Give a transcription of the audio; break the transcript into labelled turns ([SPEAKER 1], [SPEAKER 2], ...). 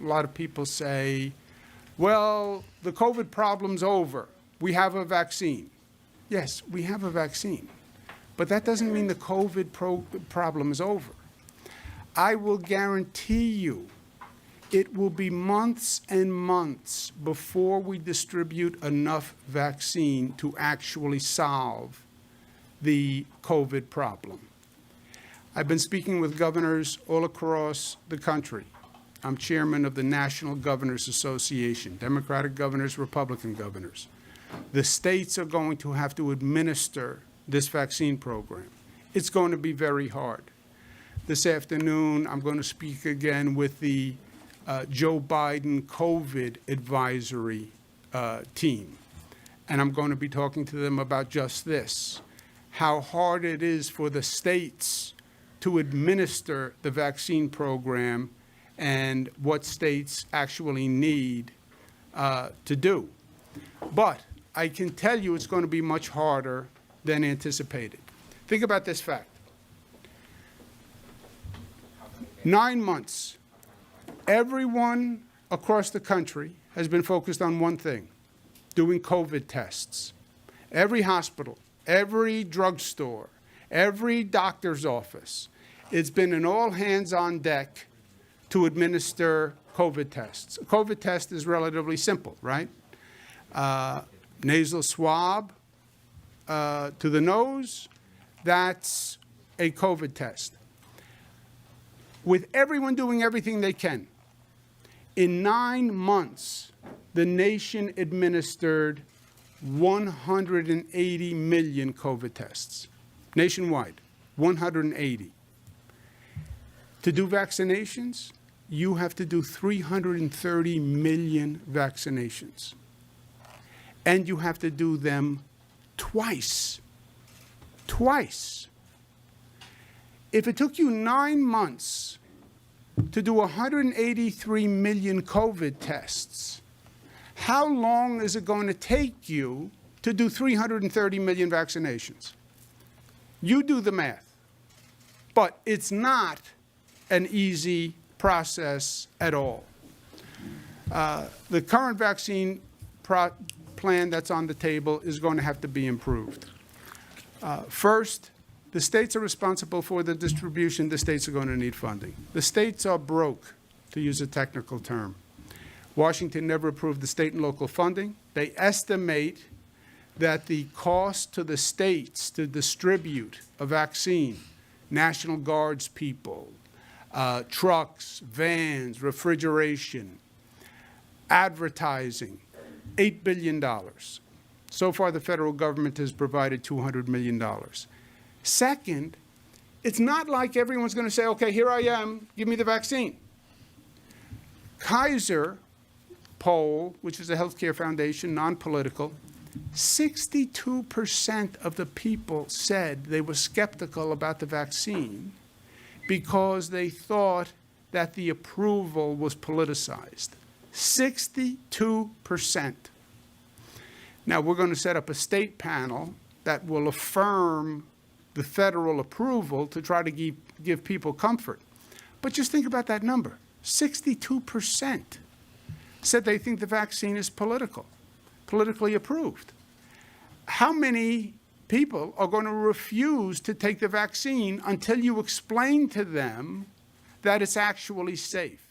[SPEAKER 1] A lot of people say, well, the COVID problem's over. We have a vaccine. Yes, we have a vaccine. But that doesn't mean the COVID problem is over. I will guarantee you it will be months and months before we distribute enough vaccine to actually solve the COVID problem. I've been speaking with governors all across the country. I'm chairman of the National Governors Association, Democratic governors, Republican governors. The states are going to have to administer this vaccine program. It's going to be very hard. This afternoon, I'm going to speak again with the Joe Biden COVID advisory team. And I'm going to be talking to them about just this, how hard it is for the states to administer the vaccine program and what states actually need to do. But I can tell you it's going to be much harder than anticipated. Think about this fact. 9 months, everyone across the country has been focused on one thing, doing COVID tests. Every hospital, every drugstore, every doctor's office, it's been an all hands on deck to administer COVID tests. A COVID test is relatively simple, right? Nasal swab to the nose, that's a COVID test. With everyone doing everything they can, in 9 months, the nation administered 180 million COVID tests, nationwide, 180. To do vaccinations, you have to do 330 million vaccinations. And you have to do them twice. Twice. If it took you 9 months to do 183 million COVID tests, how long is it going to take you to do 330 million vaccinations? You do the math. But it's not an easy process at all. The current vaccine plan that's on the table is going to have to be improved. First, the states are responsible for the distribution. The states are going to need funding. The states are broke, to use a technical term. Washington never approved the state and local funding. They estimate that the cost to the states to distribute a vaccine, National Guards people, trucks, vans, refrigeration, advertising, $8 billion. So far, the federal government has provided $200 million. Second, it's not like everyone's going to say, okay, here I am, give me the vaccine. Kaiser poll, which is a healthcare foundation, non-political, 62% of the people said they were skeptical about the vaccine because they thought that the approval was politicized. 62%. Now, we're going to set up a state panel that will affirm the federal approval to try to give people comfort. But just think about that number. 62% said they think the vaccine is politically approved. How many people are going to refuse to take the vaccine until you explain to them that it's actually safe?